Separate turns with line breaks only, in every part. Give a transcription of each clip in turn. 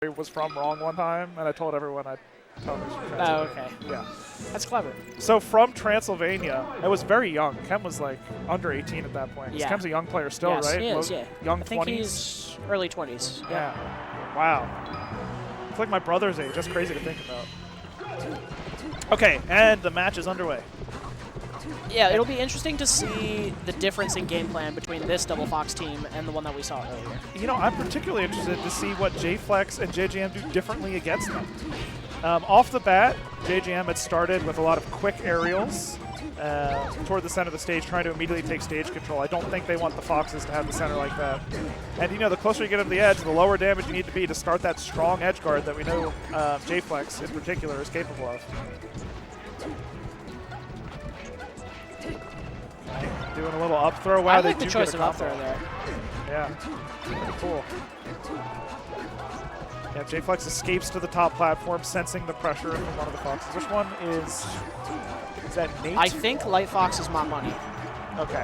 was from wrong one time, and I told everyone I'd tell them from Transylvania.
Oh, okay.
Yeah.
That's clever.
So from Transylvania, I was very young. Chem was like under 18 at that point. 'Cause
Yeah.
Chem's a young player still,
Yes,
right?
he is, yeah.
Young
I think
20s.
he's early 20s.
Yeah. Wow. It's like my brother's age. That's crazy to think about. Okay, and the match is underway.
Yeah, it'll be interesting to see the difference in game plan between this Double Fox team and the one that we saw earlier.
You know, I'm particularly interested to see what Jflex and JJM do differently against them. Off the bat, JJM had started with a lot of quick aerials toward the center of the stage, trying to immediately take stage control. I don't think they want the Foxes to have the center like that. And, you know, the closer you get to the edge, the lower damage you need to be to start that strong edge guard that we know Jflex in particular is capable of. Doing a little up throw. Wow,
I
they
like the
do
choice
get
of
a
up throw
combo.
there.
Yeah, pretty cool. Yeah, Jflex escapes to the top platform, sensing the pressure from one of the Foxes. Which one is that Nate?
I think Light Fox is Mont Money.
Okay.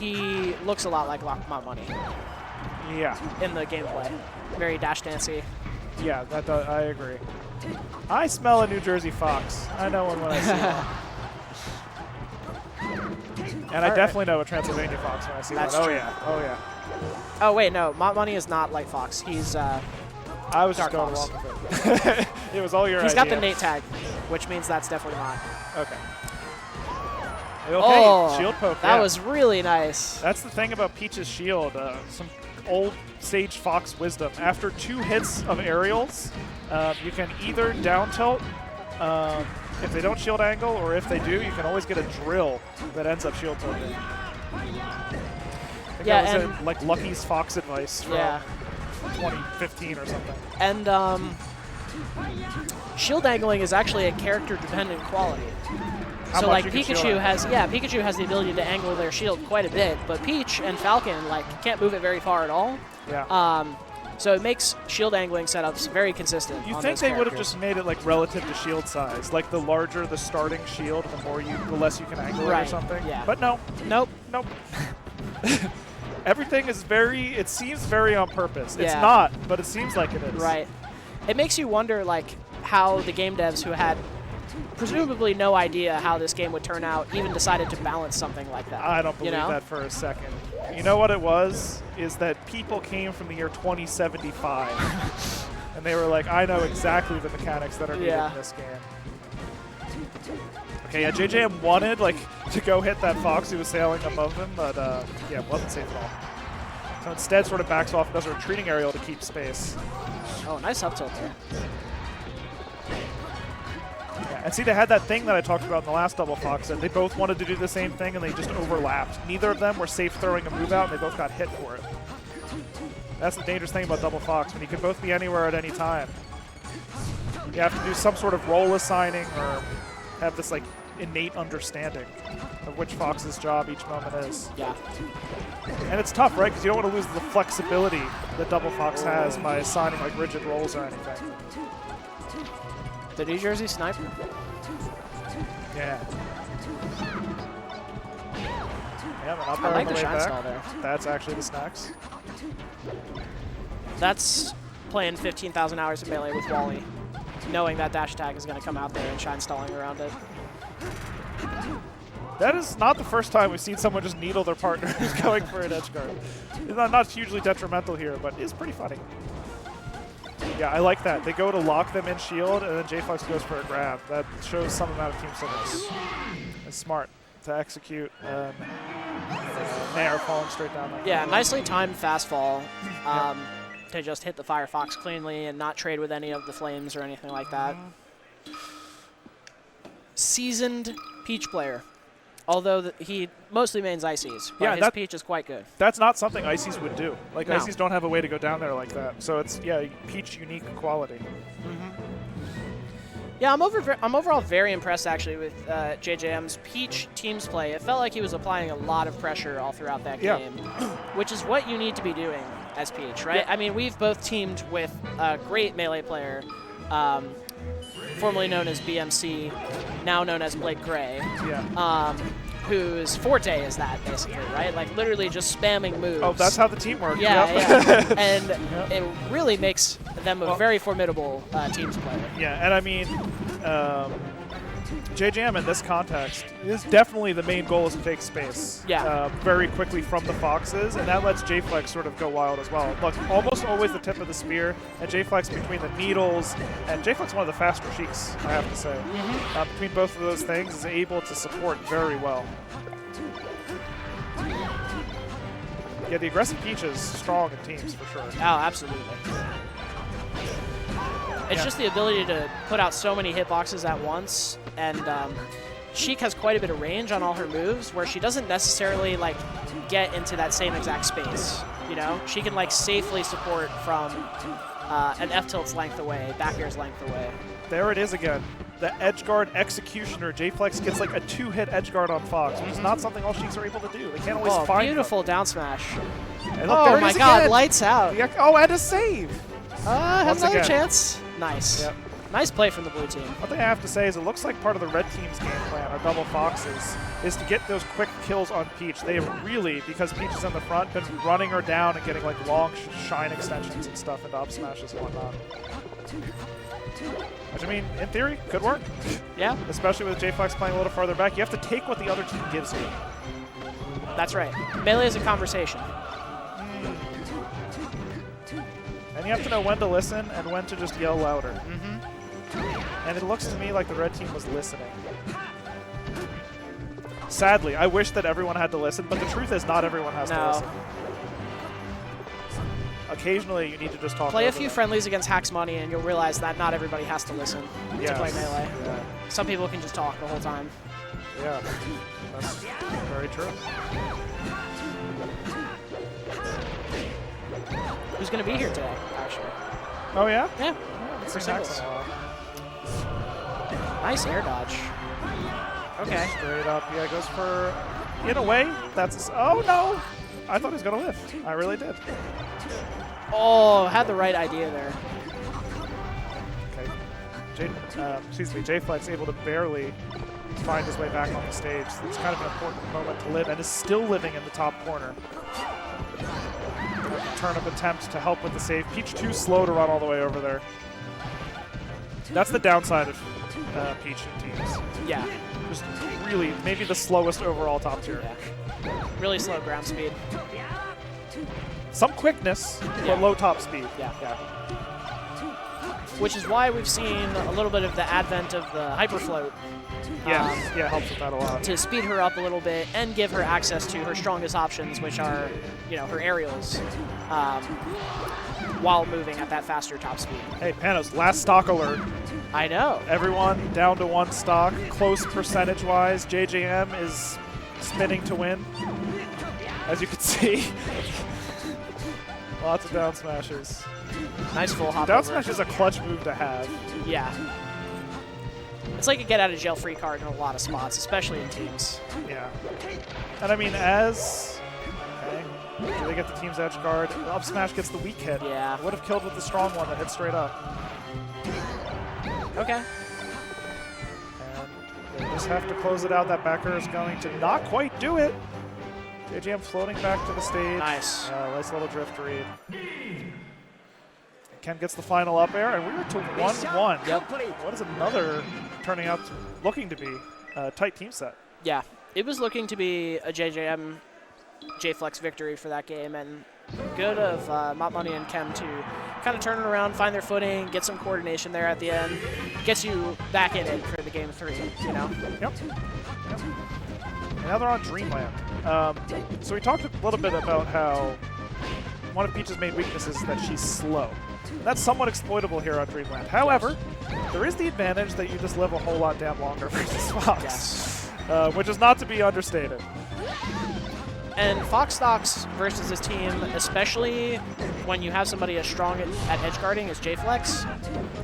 He looks a lot like Mont Money
Yeah.
in the gameplay. Very dash dancey.
Yeah, that does, I agree. I smell a New Jersey Fox. I know one when I see one. And I definitely know a Transylvania Fox when I see
That's
one. Oh
true.
yeah, oh yeah.
Oh wait, no, Mont Money is not Light Fox. He's
I was just
Dark
going
Fox.
along with it. It was all your
he's
idea.
got the Nate tag, which means that's definitely not.
Okay. Okay,
Oh,
shield poke.
that
yeah.
was really nice.
That's the thing about Peach's shield. Some old Sage Fox wisdom. After 2 hits of aerials, you can either down tilt if they don't shield angle, or if they do, you can always get a drill that ends up shield tilting. I think
Yeah,
that was
and
like Lucky's Fox advice from 2015 or something.
And shield angling is actually a character-dependent quality.
How
So
much
like
you can shield
Pikachu
angle.
has, Pikachu has the ability to angle their shield quite a bit, but Peach and Falcon like can't move it very far at all.
Yeah.
So it makes shield angling setups very consistent.
You
on
think
those
they would have
characters.
just made it like relative to shield size, like the larger the starting shield, the less you can angle it or
Right,
something.
yeah.
But no,
Nope.
nope. Everything is it seems very on purpose. It's
Yeah.
not, but it seems like it is.
Right. It makes you wonder like how the game devs who had presumably no idea how this game would turn out even decided to balance something like that.
I don't believe
you know?
that for a second. You know what it was? Is that people came from the year 2075, and they were like, I know exactly the mechanics that are needed in this game. Okay, yeah, JJM wanted to go hit that Fox who was sailing above him, but yeah, it wasn't safe at all. So instead sort of backs off and does a retreating aerial to keep space.
Oh, nice up tilt there.
Yeah, and see, they had that thing that I talked about in the last Double Fox, that they both wanted to do the same thing and they just overlapped. Neither of them were safe throwing a move out, and they both got hit for it. That's the dangerous thing about Double Fox, when you can both be anywhere at any time. You have to do some sort of role assigning or have this innate understanding of which Fox's job each moment is.
Yeah.
And it's tough, right? Because you don't want to lose the flexibility that Double Fox has by assigning rigid roles or anything.
The New Jersey Sniper?
Yeah. Yeah, but
I like the shine stall there.
That's actually the snacks.
That's playing 15,000 hours of Melee with Wally, knowing that dash attack is going to come out there and shine stalling around it.
That is not the first time we've seen someone just needle their partner who's going for an edge guard. It's not hugely detrimental here, but it's pretty funny. Yeah, I like that. They go to lock them in shield, and then Jflex goes for a grab. That shows some amount of team service. It's smart to execute. Nair falling straight down.
Yeah, nicely timed fast fall to just hit the Firefox cleanly and not trade with any of the flames or anything like that. Seasoned Peach player. Although he mostly mains Ices, but his Peach is quite good.
That's not something Ices would do.
No.
Ices don't have a way to go down there like that. So it's, Peach unique quality.
Yeah, I'm overall very impressed actually with JJM's Peach teams play. It felt like he was applying a lot of pressure all throughout that game, which is what you need to be doing as Peach, right?
Yeah.
I mean, we've both teamed with a great Melee player, formerly known as BMC, now known as Blake Gray.
Yeah.
whose forte is that, basically, right? Like, literally just spamming moves.
Oh, that's how the team works.
Yeah,
Yep.
yeah. And it really makes them a very formidable teams player.
Yeah, and I mean, JJM in this context is definitely the main goal is to take space very quickly from the Foxes, and that lets Jflex sort of go wild as well. Look, almost always the tip of the spear, and Jflex between the needles, and Jflex one of the faster Sheiks, I have to say. Between both of those things is able to support very well. Yeah, the aggressive Peach is strong in teams for sure.
Oh, absolutely. It's just the ability to put out so many hitboxes at once, and Sheik has quite a bit of range on all her moves, where she doesn't necessarily like get into that same exact space. You know, she can like safely support from an F tilt's length away, back air's length away.
There it is again. The edge guard executioner. Jflex gets like a 2-hit edge guard on Fox, which is not something all Sheiks are able to do. They can't always find
beautiful
them.
down smash.
And look,
Oh my god, lights out.
Oh, and a save.
Has another chance. Nice.
Yep.
Nice play from the blue team.
One thing I have to say is it looks like part of the red team's game plan, or double Foxes, is to get those quick kills on Peach. They have really, because Peach is in the front, been running her down and getting like long shine extensions and stuff into up smashes and whatnot. Which, I mean, in theory, could work.
Yeah.
Especially with Jflex playing a little farther back. You have to take what the other team gives you.
That's right. Melee is a conversation.
And you have to know when to listen and when to just yell louder. And it looks to me like the red team was listening. Sadly, I wish that everyone had to listen, but the truth is not everyone has to listen. Occasionally, you need to just talk.
Play a few friendlies against Hacks Money, and you'll realize that not everybody has to listen to play Melee.
Yeah.
Some people can just talk the whole time.
Yeah, that's very true.
Who's going to be here today, actually?
Oh, yeah?
Yeah.
For
singles. Nice air dodge. Okay.
Straight up. Yeah, goes for, in a way, that's, oh no! I thought he was going to lift. I really did.
Oh, had the right idea there.
Okay. Jflex able to barely find his way back on the stage. It's kind of an important moment to live, and is still living in the top corner. Turn-up attempt to help with the save. Peach too slow to run all the way over there. That's the downside of Peach in teams.
Yeah.
Just really, maybe the slowest overall top tier.
Yeah. Really slow ground speed.
Some quickness, but low top speed.
Yeah. Which is why we've seen a little bit of the advent of the hyper float.
Yeah, helps with that a lot.
To speed her up a little bit and give her access to her strongest options, which are, her aerials, while moving at that faster top speed.
Hey, Panos, last stock alert.
I know.
Everyone down to one stock. Close percentage-wise, JJM is spinning to win. As you can see. Lots of down smashes.
Nice full hop
Down
over.
smash is a clutch move to have.
Yeah. It's like a get-out-of-jail-free card in a lot of spots, especially in teams.
Yeah. And I mean, as... Okay. Do they get the team's edge guard? Up smash gets the weak hit.
Yeah.
Would have killed with the strong one that hit straight up.
Okay.
And they just have to close it out. That backer is going to not quite do it. JJM floating back to the stage.
Nice.
Nice little drift read. Ken gets the final up air, and we were to 1-1.
Yep.
What is another turning out to, looking to be a tight team set?
Yeah. It was looking to be a JJM Jflex victory for that game, and good of Mop Money and Chem to kind of turn it around, find their footing, get some coordination there at the end. Gets you back in it for the game 3,
Yep. And now they're on Dreamland. So we talked a little bit about how one of Peach's main weaknesses is that she's slow. And that's somewhat exploitable here on Dreamland. However, there is the advantage that you just live a whole lot damn longer versus Fox,
Yes.
Which is not to be understated.
And Fox stocks versus this team, especially when you have somebody as strong at edge guarding as Jflex,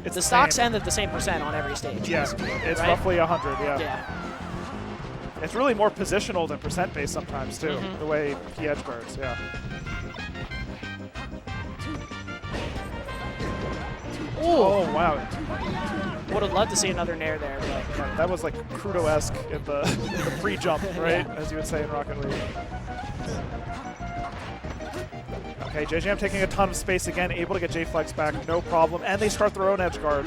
It's
the stocks
same.
end at the same percent on every stage.
Yeah, it's
right?
roughly 100,
Yeah.
It's really more positional than percent-based sometimes, too, the way he edge guards, yeah.
Ooh.
Oh, wow.
Would have loved to see another nair there. But.
Yeah, that was like Crudo-esque in the, in the pre-jump, right? As you would say in Rocket League. Okay, JJM taking a ton of space again, able to get Jflex back, no problem. And they start their own edge guard.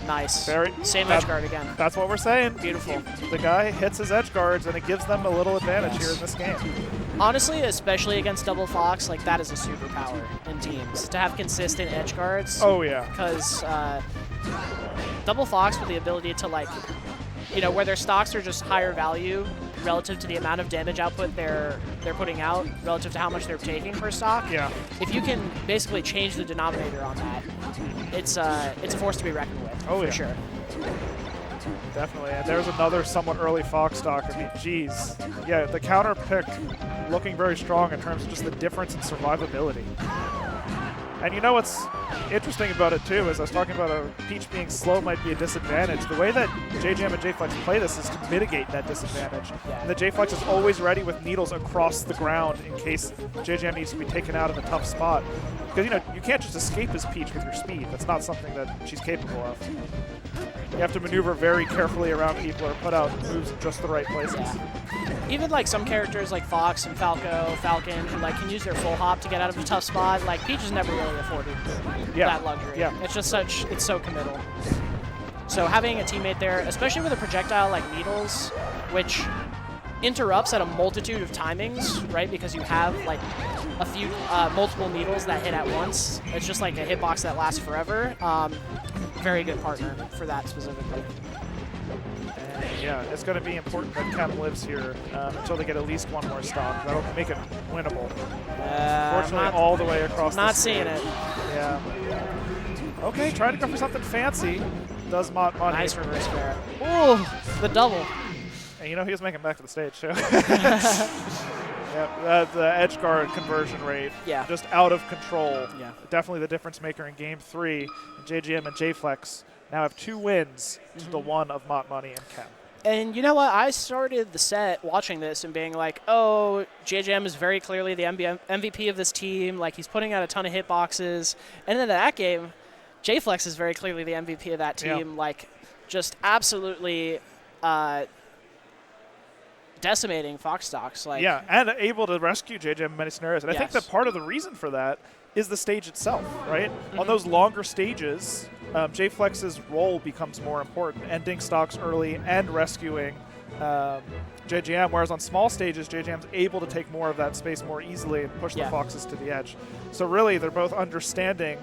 Nice.
Same
edge guard again.
That's what we're saying.
Beautiful.
The guy hits his edge guards, and it gives them a little advantage here in this game.
Honestly, especially against Double Fox, like that is a superpower in teams to have consistent edge guards.
Oh yeah.
Because Double Fox with the ability to like, you know, where their stocks are just higher value relative to the amount of damage output they're putting out relative to how much they're taking per stock.
Yeah.
If you can basically change the denominator on that, it's a force to be reckoned with.
Oh,
for sure.
Definitely, and there's another somewhat early Fox stock. I mean, geez. Yeah, the counter pick looking very strong in terms of just the difference in survivability. And you know what's interesting about it, too, is I was talking about Peach being slow might be a disadvantage. The way that JJM and Jflex play this is to mitigate that disadvantage.
Yeah.
And the Jflex is always ready with needles across the ground in case JJM needs to be taken out in a tough spot. Because, you know, you can't just escape as Peach with your speed. That's not something that she's capable of. You have to maneuver very carefully around people or put out moves in just the right places.
Yeah. Even like some characters like Fox and Falcon, who like can use their full hop to get out of a tough spot, like Peach is never really afforded that luxury.
Yeah.
It's just it's so committal. So having a teammate there, especially with a projectile like Needles, which interrupts at a multitude of timings, right? Because you have like a few multiple needles that hit at once. It's just like a hitbox that lasts forever. Very good partner for that specifically.
And yeah, it's going to be important that Chem lives here until they get at least one more stock. That'll make it winnable. Unfortunately, all the way across the stage.
Not seeing it.
Yeah. Okay, trying to go for something fancy. Does Money.
Nice reverse fair. Ooh, the double.
And you know he was making it back to the stage, too. Yeah, the edge guard conversion rate, just out of control.
Yeah.
Definitely the difference maker in Game 3. And JJM and Jflex now have 2 wins to the 1 of Money and Chem.
And you know what? I started the set watching this and being like, oh, JJM is very clearly the MVP of this team. Like, he's putting out a ton of hitboxes. And then in that game, Jflex is very clearly the MVP of that team. Yeah. Like, just absolutely decimating Fox stocks. Like,
yeah, and able to rescue JJM in many scenarios. And I think that part of the reason for that is the stage itself, right? On those longer stages, Jflex's role becomes more important, ending stocks early and rescuing JJM, whereas on small stages, JJM's able to take more of that space more easily and push the Foxes to the edge. So really, they're both understanding,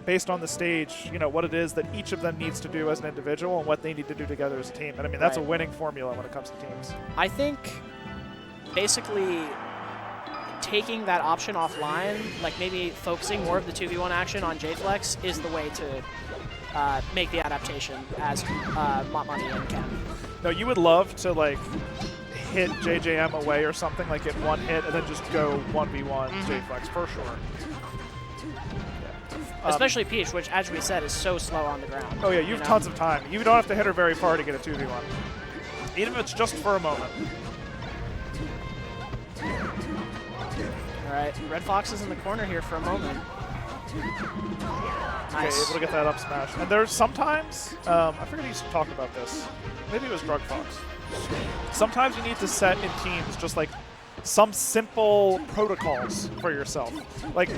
based on the stage, you know, what it is that each of them needs to do as an individual and what they need to do together as a team. And I mean, that's a winning formula when it comes to teams.
I think basically taking that option offline, like maybe focusing more of the 2v1 action on Jflex is the way to make the adaptation as Money and Chem.
No, you would love to like hit JJM away or something, like get one hit and then just go 1v1 Jflex for sure.
Especially Peach, which, as we said, is so slow on the ground.
Oh, yeah, you have tons of time. You don't have to hit her very far to get a 2v1. Even if it's just for a moment.
All right, Red Fox is in the corner here for a moment.
Okay,
Nice.
able to get that up smash. And there's sometimes, I forget who used to talk about this. Maybe it was Drug Fox. Sometimes you need to set in teams just like some simple protocols for yourself. Like,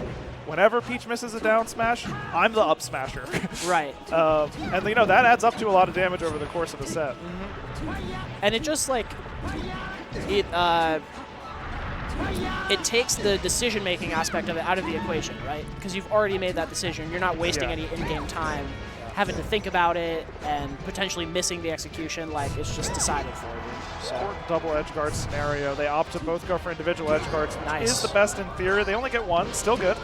whenever Peach misses a down smash, I'm the up smasher.
Right.
And, you know, that adds up to a lot of damage over the course of a set.
And it just, like, it takes the decision-making aspect of it out of the equation, right? Because you've already made that decision. You're not wasting any in-game time having to think about it and potentially missing the execution. Like, it's just decided for you. So.
Double edge guard scenario. They opt to both go for individual edge guards, which
Nice.
is the best in theory. They only get one, still good.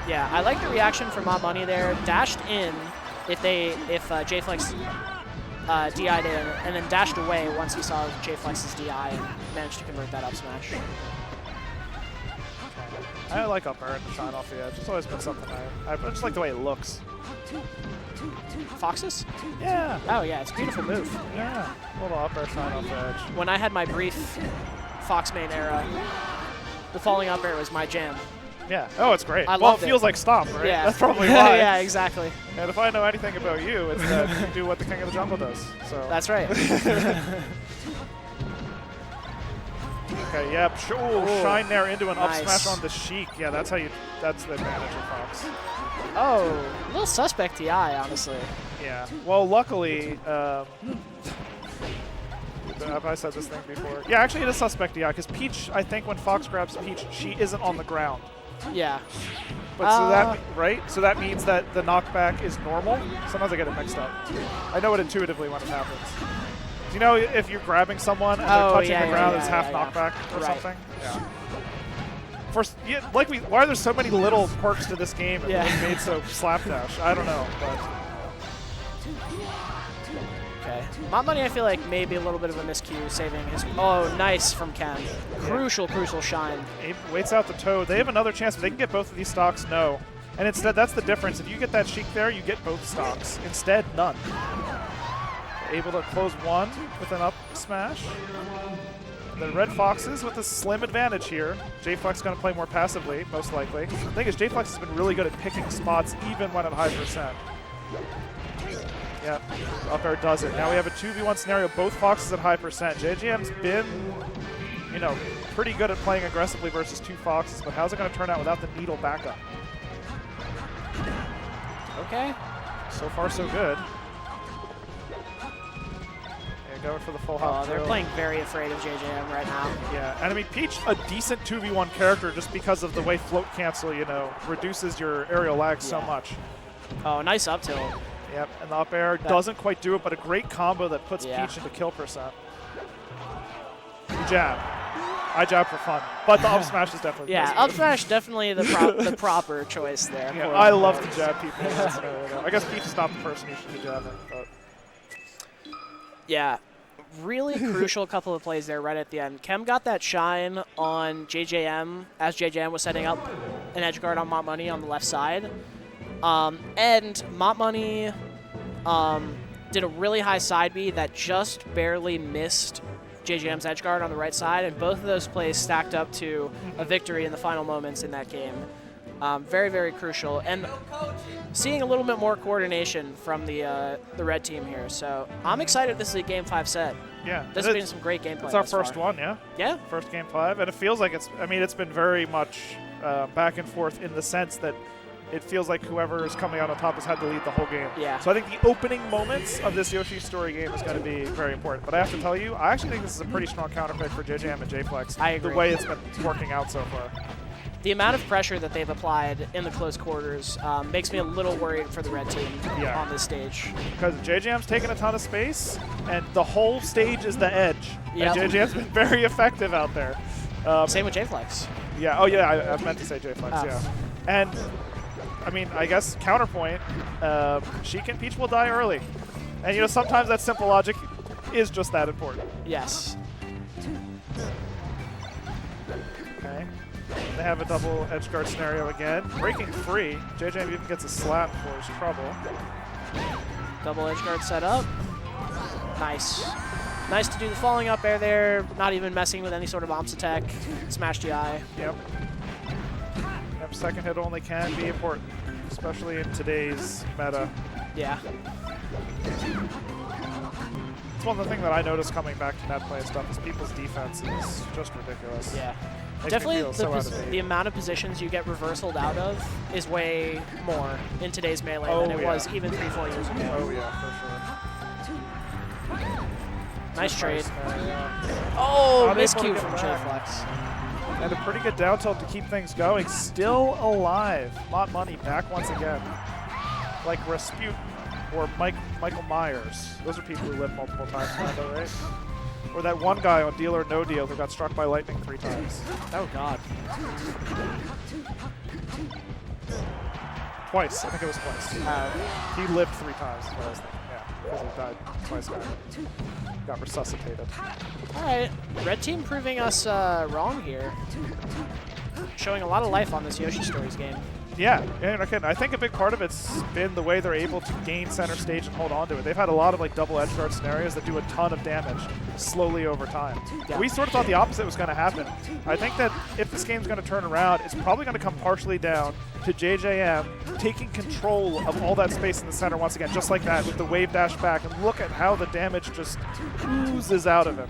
Yeah, I like the reaction from Money there. Dashed in if Jflex DI'd in, and then dashed away once he saw Jflex's DI and managed to convert that up smash.
I like up air and shine off the edge. It's always been something I just like the way it looks.
Foxes?
Yeah.
Oh yeah, it's a beautiful move.
Yeah. A little up air shine off the edge.
When I had my brief Fox main era, the falling up air was my jam.
Yeah. Oh, it's great.
I
well,
loved
it feels like Stomp, right?
Yeah.
That's probably why.
Yeah, exactly.
And if I know anything about you, it's that you do what the King of the Jungle does. So.
That's right.
Okay, yep. Ooh, shine there into an up
Nice.
smash on the Sheik. Yeah, that's how you. That's the advantage of Fox.
Oh, a little suspect TI, honestly.
Yeah. Well, luckily, have I said this thing before? Yeah, actually, it is suspect DI because Peach. I think when Fox grabs Peach, she isn't on the ground.
Yeah.
But so that right? So that means that the knockback is normal. Sometimes I get it mixed up. I know it intuitively when it happens. You know, if you're grabbing someone and they're touching the ground, it's half knockback or something. Yeah. First, yeah, like why are there so many little quirks to this game and it's made so slapdash? I don't know, but.
Okay. Mott Money, I feel like maybe a little bit of a miscue saving his. Oh, nice from Chem. Crucial shine.
Abe waits out the Toad. They have another chance, but they can get both of these stocks. No. And instead, that's the difference. If you get that Sheik there, you get both stocks. Instead, none. Able to close one with an up smash. The Red Foxes with a slim advantage here. Jflex going to play more passively, most likely. The thing is, Jflex has been really good at picking spots, even when at high percent. Yep, up air does it. Now we have a 2v1 scenario, both Foxes at high percent. JJM's been, you know, pretty good at playing aggressively versus two Foxes, but how's it going to turn out without the needle backup?
Okay.
So far, so good. Going for the full hop.
They're playing very afraid of JJM right now.
Yeah, and I mean, Peach, a decent 2v1 character just because of the way float cancel, you know, reduces your aerial lag so much.
Oh, nice up tilt.
Yep, and the up air doesn't quite do it, but a great combo that puts Peach into kill percent. Jab. I jab for fun, but the up smash is definitely
up smash definitely the proper choice there.
Yeah, I love to jab people. I guess Peach is not the person you should be jabbing, but.
Yeah. Really crucial couple of plays there right at the end. Chem got that shine on JJM as JJM was setting up an edge guard on Mott Money on the left side. And Mott Money did a really high side B that just barely missed JJM's edge guard on the right side, and both of those plays stacked up to a victory in the final moments in that game. Very, very crucial. And seeing a little bit more coordination from the red team here. So I'm excited this is a Game 5 set.
Yeah.
This has been some great gameplay.
It's our first one, yeah?
Yeah.
First Game 5. And it feels like it's been very much back and forth in the sense that it feels like whoever is coming out on top has had to lead the whole game.
Yeah.
So I think the opening moments of this Yoshi Story game is going to be very important. But I have to tell you, I actually think this is a pretty strong counterpick for JJM and Jflex.
I agree.
The way it's been working out so far.
The amount of pressure that they've applied in the close quarters makes me a little worried for the red team on this stage.
Because JJM's taken a ton of space, and the whole stage is the edge.
Yep.
And JJM's been very effective out there.
Same with Jflex.
Yeah, oh yeah, I meant to say Jflex, yeah. And, I mean, I guess counterpoint, Sheik and Peach will die early. And, you know, sometimes that simple logic is just that important.
Yes.
Okay. They have a double edge guard scenario again. Breaking free. JJM even gets a slap for his trouble.
Double edge guard set up. Nice. Nice to do the falling up air there, not even messing with any sort of bombs attack. Smash DI.
Yep. Second hit only can be important, especially in today's meta.
Yeah.
It's one of the things that I noticed coming back to net play and stuff is people's defense is just ridiculous.
Yeah.
Makes
definitely
the
amount of positions you get reversaled out of is way more in today's Melee than it was even 3-4 years ago.
Oh yeah, for sure.
Nice trade.
Yeah.
Oh, miscue from Jflex.
And a pretty good down tilt to keep things going. Still alive. Mott Money back once again. Like Rasputin or Michael Myers. Those are people who live multiple times now, though, right? Or that one guy on Deal or No Deal who got struck by lightning 3 times.
Oh, God.
Twice. I think it was twice. He lived 3 times is what I was thinking. Yeah, because he died twice now. Got resuscitated.
All right. Red team proving us wrong here. Showing a lot of life on this Yoshi Stories game.
Yeah, and again, I think a big part of it's been the way they're able to gain center stage and hold on to it. They've had a lot of like double edge guard scenarios that do a ton of damage slowly over time.
Yeah.
We sort of thought the opposite was going to happen. I think that if this game's going to turn around, it's probably going to come partially down to JJM taking control of all that space in the center once again, just like that with the wave dash back. And look at how the damage just oozes out of him.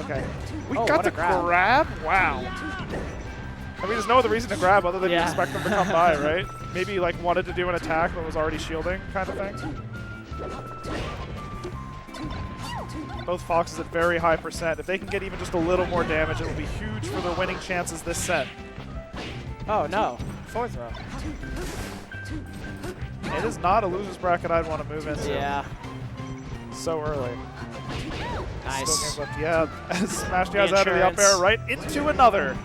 Okay, we got the grab. Wow. I mean, there's no other reason to grab other than you expect them to come by, right? Maybe like wanted to do an attack but was already shielding kind of thing. Both Foxes at very high percent. If they can get even just a little more damage, it will be huge for their winning chances this set.
Oh no, fourth row.
It is not a loser's bracket I'd want to move into.
Yeah.
So early.
Nice.
Still games left. Yeah, smashed you guys out of the up air right into another.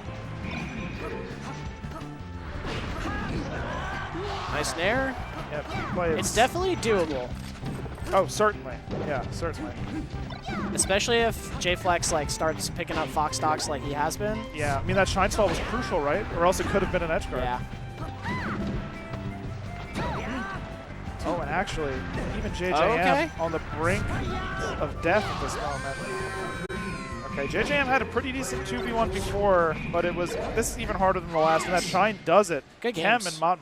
Nice nair.
Yep,
it's definitely doable.
Oh, certainly. Yeah, certainly.
Especially if Jflex like starts picking up Fox stocks like he has been.
Yeah, I mean that shine stall was crucial, right? Or else it could have been an edge guard.
Yeah.
Oh, and actually, even JJM on the brink of death at this moment. Okay, JJM had a pretty decent 2v1 before, but this is even harder than the last, and that shine does it.
Good
Chem
games.
and Mont